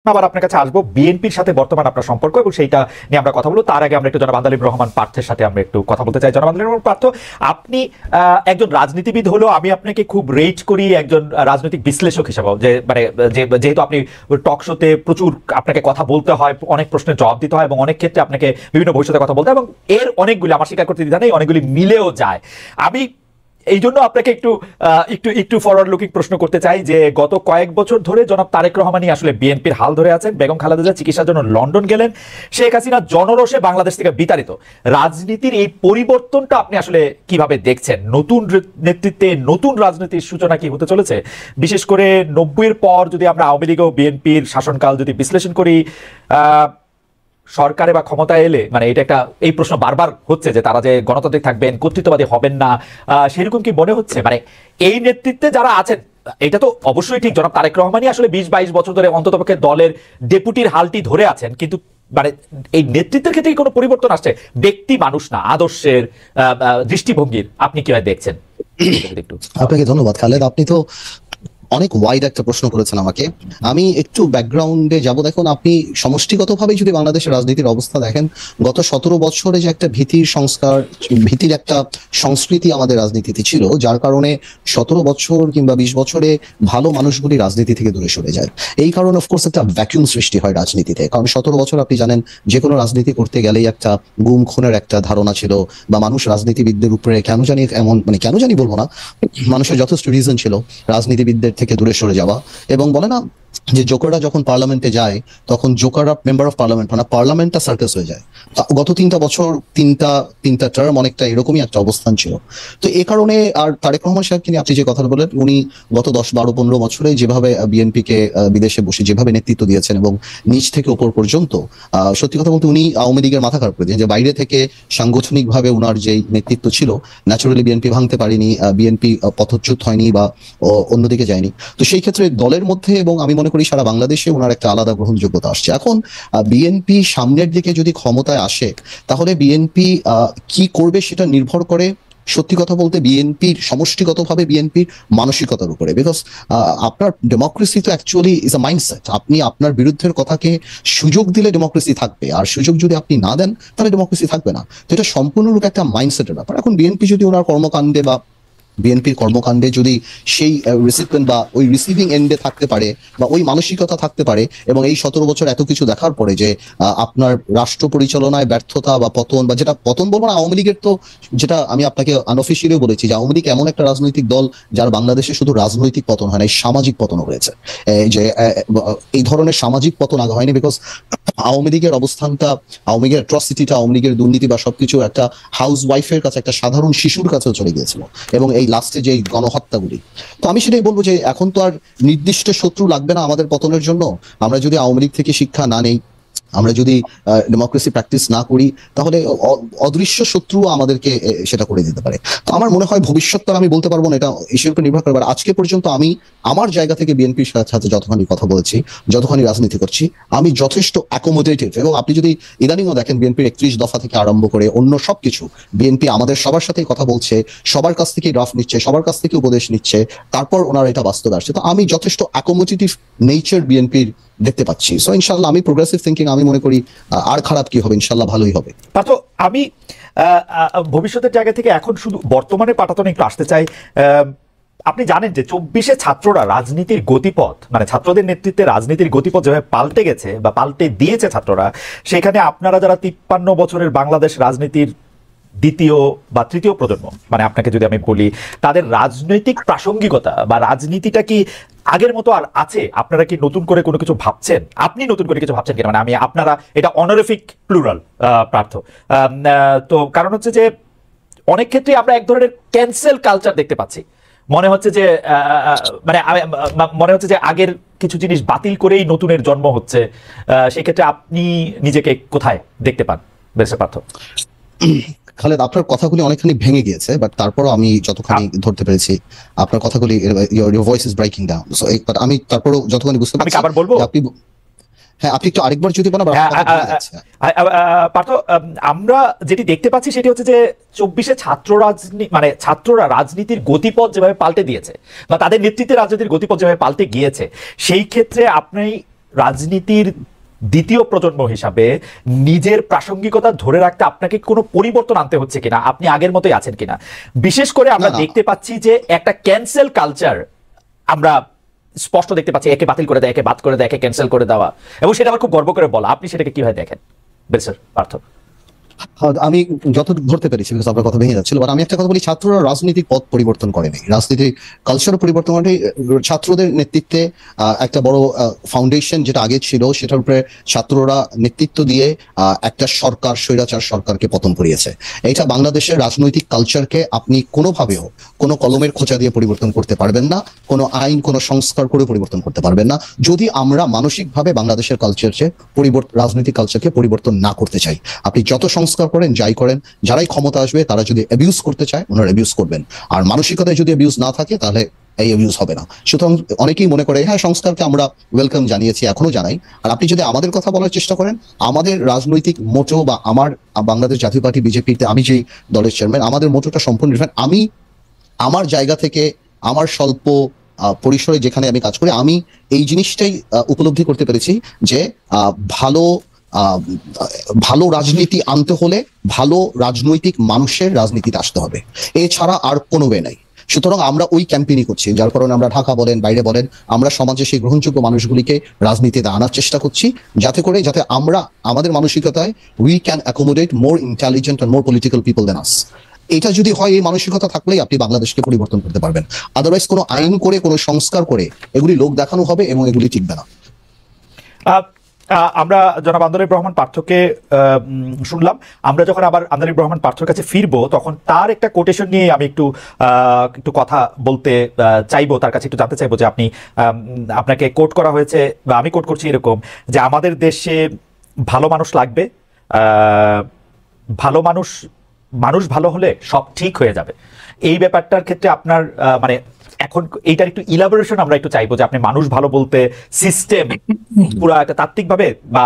আবার আপনার কাছে আসবো বিএনপির সাথে বর্তমান আপনার সম্পর্ক এবং সেইটা নিয়ে আমরা কথা বলবো। তার আগে আমরা একটু জনাব আন্দালিব রহমান পার্থের সাথে আমরা একটু কথা বলতে চাই। জনাব আন্দালিব রহমান পার্থ, আপনি একজন রাজনীতিবিদ হলেও আমি আপনাকে খুব রেট করি একজন রাজনৈতিক বিশ্লেষক হিসেবে, যে মানে যেহেতু আপনি টক শোতে প্রচুর আপনাকে কথা বলতে হয়, অনেক প্রশ্নের জবাব দিতে হয় এবং অনেক ক্ষেত্রে আপনাকে বিভিন্ন ভবিষ্যতে কথা বলতে হয় এবং এর অনেকগুলি আমার স্বীকার করতে দ্বিধা নেই, অনেকগুলি মিলেও যায়। আমি এই জন্য আপনাকে একটু একটু একটু ফরওয়ার্ড লুকিং প্রশ্ন করতে চাই যে গত কয়েক বছর ধরে জনাব তারেক রহমানই আসলে বিএনপির হাল ধরে আছেন। বেগম খালেদা জিয়া চিকিৎসার জন্য লন্ডন গেলেন, শেখ হাসিনা জনরোষে বাংলাদেশ থেকে বিতাড়িত। রাজনীতির এই পরিবর্তনটা আপনি আসলে কিভাবে দেখছেন? নতুন নেতৃত্বে নতুন রাজনীতির সূচনা কি হতে চলেছে? বিশেষ করে 90-এর পর যদি আমরা আওয়ামী লীগ ও বিএনপির শাসনকাল যদি বিশ্লেষণ করি, সরকারে বা ক্ষমতায় এলে মানে এটা একটা এই প্রশ্ন বারবার হচ্ছে যে তারা যে গণতান্ত্রিক থাকবেন, কর্তৃত্ববাদী হবেন না, সেরকম কি মনে হচ্ছে? মানে এই নেতৃত্বে যারা আছেন, এটা তো অবশ্যই ঠিক জনাব তারেক রহমানই আসলে 20-22 বছর ধরে অন্ততপক্ষে দলের ডেপুটির হালটি ধরে আছেন, কিন্তু মানে এই নেতৃত্বের ক্ষেত্রে কোনো পরিবর্তন আসছে? ব্যক্তি মানুষ না, আদর্শের দৃষ্টিভঙ্গির আপনি কিভাবে দেখছেন? আপনাকে ধন্যবাদ খালেদ, আপনি তো অনেক ওয়াইড একটা প্রশ্ন করেছেন আমাকে। আমি একটু ব্যাকগ্রাউন্ডে যাব। দেখুন, আপনি সমষ্টিগতভাবে যদি বাংলাদেশের রাজনীতির অবস্থা দেখেন, গত 17 বছরে যে একটা ভীতির সংস্কার, ভীতির একটা সংস্কৃতি আমাদের রাজনীতিতে ছিল, যার কারণে 17 বছর কিংবা 20 বছরে ভালো মানুষগুলি রাজনীতি থেকে দূরে সরে যায়। এই কারণে অফকোর্স একটা ভ্যাকুয়াম সৃষ্টি হয় রাজনীতিতে। কারণ 17 বছর আপনি জানেন যে কোনো রাজনীতি করতে গেলেই একটা গুম খুনের একটা ধারণা ছিল, বা মানুষ রাজনীতিবিদদের উপরে কেন জানি এমন, মানে কেন জানি বলবো না, মানুষের যথেষ্ট রিজন ছিল রাজনীতিবিদদের থেকে দূরে সরে যাওয়া। এবং বলে না যে জোকাররা যখন পার্লামেন্টে যায় তখন জোকাররা মেম্বার অফ পার্লামেন্ট, মানে পার্লামেন্টটা সার্কাস হয়ে যায়। গত 3টা বছর তিনটা টার্ম অনেকটা এরকমই একটা অবস্থান ছিল। তো এই কারণে, আর তারেক রহমান সাহেবকে নিয়ে আপনি যে কথা বলেন, উনি গত 10-12-15 বছরে যেভাবে বিএনপিকে বিদেশে বসে যেভাবে নেতৃত্ব দিয়েছেন এবং নিচ থেকে উপর পর্যন্ত, সত্যি কথা বলতে উনি আওয়ামী লীগের মাথা খারাপ করে দিয়েছেন। যে বাইরে থেকে সাংগঠনিকভাবে উনার যে নেতৃত্ব ছিল, ন্যাচুরালি বিএনপি ভাঙতে পারেনি, বিএনপি পথচ্যুত হয়নি বা অন্যদিকে যায়নি। তো সেই ক্ষেত্রে দলের মধ্যে এবং আমি মনে করি সারা বাংলাদেশে ওনার একটা আলাদা গ্রহণযোগ্যতা আসছে। এখন বিএনপি সামনের দিকে যদি ক্ষমতায় আসে, তাহলে বিএনপি কি করবে সেটা নির্ভর করে সত্যি কথা বলতে বিএনপির সমষ্টিগতভাবে বিএনপির মানসিকতার উপরে। বিকজ আপনার ডেমোক্রেসি তো অ্যাকচুয়ালি ইজ আ মাইন্ডসেট। আপনি আপনার বিরুদ্ধের কথাকে সুযোগ দিলে ডেমোক্রেসি থাকবে, আর সুযোগ যদি আপনি না দেন তাহলে ডেমোক্রেসি থাকবে না। তো এটা সম্পূর্ণরূপে একটা মাইন্ডসেটের ব্যাপার। এখন বিএনপি যদি ওনার কর্মকাণ্ডে বা বিএনপির কর্মকাণ্ডে যদি সেই রিসিপিয়েন্ট বা ওই রিসিভিং এন্ডে থাকতে পারে বা ওই মানসিকতা থাকতে পারে, এবং এই 17 বছর এত কিছু দেখার পরে যে আপনার রাষ্ট্র পরিচালনায় ব্যর্থতা বা পতন, বা যেটা পতন বলবো না, আওয়ামী লীগের তো, যেটা আমি আপনাকে আনঅফিসিয়ালিও বলেছি যে আওয়ামী লীগ এমন একটা রাজনৈতিক দল যার বাংলাদেশে শুধু রাজনৈতিক পতন হয় না, সামাজিক পতনও হয়েছে। যে এই ধরনের সামাজিক পতন আগে হয়নি, বিকজ আওয়ামী লীগের অবস্থানটা, আওয়ামী লীগের অ্যাট্রসিটিটা, আওয়ামী লীগের দুর্নীতি বা সবকিছু একটা হাউস ওয়াইফের কাছে, একটা সাধারণ শিশুর কাছেও চলে গিয়েছিল, এবং এই লাস্টে যে গণহত্যাগুলি। তো আমি সেটাই বলবো যে এখন তো আর নির্দিষ্ট শত্রু লাগবে না আমাদের পতনের জন্য। আমরা যদি আওয়ামী লীগ থেকে শিক্ষা না নেই, আমরা যদি ডেমোক্রেসি প্র্যাকটিস না করি, তাহলে অদৃশ্য শত্রু আমাদেরকে সেটা করে দিতে পারে। তো আমার মনে হয় ভবিষ্যৎটা আমি বলতে পারবো না, এটা এর উপর নির্ভর করবে। আজকে পর্যন্ত আমি আমার জায়গা থেকে বিএনপির সাথে যতখানি কথা বলেছি, যতখানি রাজনীতি করছি, আমি যথেষ্ট অ্যাকোমোডেটিভ। এবং আপনি যদি ইদানিংও দেখেন বিএনপির 31 দফা থেকে আরম্ভ করে অন্য সবকিছু, বিএনপি আমাদের সবার সাথেই কথা বলছে, সবার কাছ থেকে ড্রাফট নিচ্ছে, সবার কাছ থেকে উপদেশ নিচ্ছে, তারপর ওনারা এটা বাস্তবে আসছে। তো আমি যথেষ্ট অ্যাকোমোডেটিভ নেচার বিএনপির দেখতে পাচ্ছি। সো ইনশাল্লাহ আমি প্রোগ্রেসিভ থিঙ্কিং, আমি মনে করি আর খারাপ কি হবে, ইনশাল্লাহ ভালোই হবে। তো আমি ভবিষ্যতের জায়গা থেকে এখন শুধু বর্তমানে পাঠাতনে একটু আসতে চাই। আপনি জানেন যে 24-এ ছাত্ররা রাজনীতির গতিপথ, মানে ছাত্রদের নেতৃত্বে রাজনীতির গতিপথ যেভাবে পাল্টে গেছে বা পাল্টে দিয়েছে ছাত্ররা, সেখানে আপনারা যারা 53 বছরের বাংলাদেশ রাজনীতির দ্বিতীয় বা তৃতীয় প্রজন্ম, মানে আপনাকে যদি আমি বলি, তাদের রাজনৈতিক প্রাসঙ্গিকতা বা রাজনীতিটা কি আগের মতো আর আছে? আপনারা কি নতুন করে কোনো কিছু ভাবছেন? আপনি নতুন করে কিছু ভাবছেন কিনা? মানে আমি আপনারা, এটা অনারিফিক প্লুরাল পার্থ। তো কারণ হচ্ছে যে অনেক ক্ষেত্রে আমরা এক ধরনের ক্যান্সেল কালচার দেখতে পাচ্ছি। মনে হচ্ছে যে আগের কিছু জিনিস বাতিল করেই নতুনের জন্ম হচ্ছে। সেক্ষেত্রে আপনি নিজেকে কোথায় দেখতে পান ব্যারিস্টার পার্থ? খালেদ, আপনার কথাগুলি অনেকখানি ভেঙে গিয়েছে, বাট তারপরও আমি যতখানি ধরতে পেরেছি আপনার কথাগুলি, your voice is breaking down, so but আমি তারপরও যতখানি বুঝতে পারছি। আমি আবার বলবো, হ্যাঁ আপনি একটু আরেকবার যদি বলেন। পার্থ, আমরা যেটি দেখতে পাচ্ছি সেটি হচ্ছে যে 24-এ ছাত্ররা রাজনীতির গতিপথ যেভাবে পাল্টে দিয়েছে বা তাদের নেতৃত্বে রাজনীতির গতিপথ যেভাবে পাল্টে গিয়েছে, সেই ক্ষেত্রে আপনি রাজনীতির দ্বিতীয় প্রজন্ম হিসাবে নিজের প্রাসঙ্গিকতা ধরে রাখতে আপনাকে কোনো পরিবর্তন আনতে হচ্ছে কিনা, আপনি আগের মতোই আছেন কিনা? বিশেষ করে আমরা না, না। দেখতে পাচ্ছি যে একটা ক্যান্সেল কালচার আমরা স্পষ্ট দেখতে পাচ্ছি, একে বাতিল করে দেয়, একে বাদ করে দেয়, একে ক্যান্সেল করে দেওয়া, এবং সেটা আবার খুব গর্ব করে বলা। আপনি সেটাকে কিভাবে দেখেন বেসর পার্থ? আমি যতটুকু ধরতে পেরেছি, বিকজ আপনার কথা ভেঙে যাচ্ছিল, বাট আমি একটা কথা বলি, ছাত্ররা রাজনৈতিক পথ পরিবর্তন করেনি, রাজনীতির কালচার পরিবর্তন করেনি। ছাত্রদের নেতৃত্বে একটা বড় ফাউন্ডেশন যেটা আগে ছিল সেটার উপরে ছাত্ররা নেতৃত্ব দিয়ে একটা সরকার, স্বৈরাচার সরকারকে পতন করিয়েছে। এটা বাংলাদেশের রাজনৈতিক কালচারকে আপনি কোনোভাবেও কোনো কলমের খোঁচা দিয়ে পরিবর্তন করতে পারবেন না, কোনো আইন, কোনো সংস্কার করে পরিবর্তন করতে পারবেন না, যদি আমরা মানসিকভাবে বাংলাদেশের কালচারকে রাজনৈতিক কালচারকে পরিবর্তন না করতে চাই। আপনি যত সংস্কার করেন, যাই করেন, যারাই ক্ষমতা আসবে তারা যদি অ্যাবিউজ করতে চায় ওনারা অ্যাবিউজ করবেন, আর মানসিকতায় যদি অ্যাবিউজ না থাকে তাহলে এই অ্যাবিউজ হবে না। সুতরাং অনেকেই মনে করে হ্যাঁ সংস্কারকে আমরা ওয়েলকাম জানিয়েছি, এখনো জানাই। আর আপনি যদি আমাদের কথা বলার চেষ্টা করেন, আমাদের রাজনৈতিক মোটো বা আমার বাংলাদেশ জাতীয় পার্টি বিজেপিতে আমি যেই দলের চেয়ারম্যান, আমাদের মোটোটা সম্পূর্ণ ডিফারেন্ট। আমি আমার জায়গা থেকে, আমার স্বল্প পরিসরে যেখানে আমি কাজ করি, আমি এই জিনিসটাই উপলব্ধি করতে পেরেছি যে ভালো ভালো রাজনীতি আনতে হলে ভালো রাজনৈতিক মানুষের রাজনীতিতে আসতে হবে, এছাড়া আর কোনো ওয়ে নাই। সুতরাং আমরা ওই ক্যাম্পেইনই করছি, যার কারণে আমরা ঢাকা বলেন, বাইরে বলেন, আমরা সমাজে সেই গ্রহণযোগ্য মানুষগুলিকে রাজনীতিতে আনার চেষ্টা করছি, যাতে আমরা আমাদের মানসিকতায় we can accommodate more intelligent and more political people than us. এটা যদি হয়, এই মানসিকতা থাকলেই আপনি বাংলাদেশকে পরিবর্তন করতে পারবেন। আদারওয়াইজ কোনো আইন করে, কোনো সংস্কার করে এগুলি লোক দেখানো হবে এবং এগুলি টিকবে না। আমরা জনাব আন্দোলিব রহমান পার্থকে শুনলাম। আমরা যখন আবার আন্দোলিব রহমান পার্থর কাছে ফিরবো, তখন তার একটা কোটেশন নিয়ে আমি একটু কথা বলতে চাইবো, তার কাছে একটু জানতে চাইবো যে আপনাকে কোট করা হয়েছে, বা আমি কোট করছি এরকম, যে আমাদের দেশে ভালো মানুষ লাগবে, ভালো মানুষ ভালো হলে সব ঠিক হয়ে যাবে। এই ব্যাপারটার ক্ষেত্রে আপনার মানে এখন এইটার একটু ইলাবোরেশন আমরা একটু চাইবো, যে আপনি মানুষ ভালো বলতে সিস্টেম পুরো একটা তাত্ত্বিকভাবে বা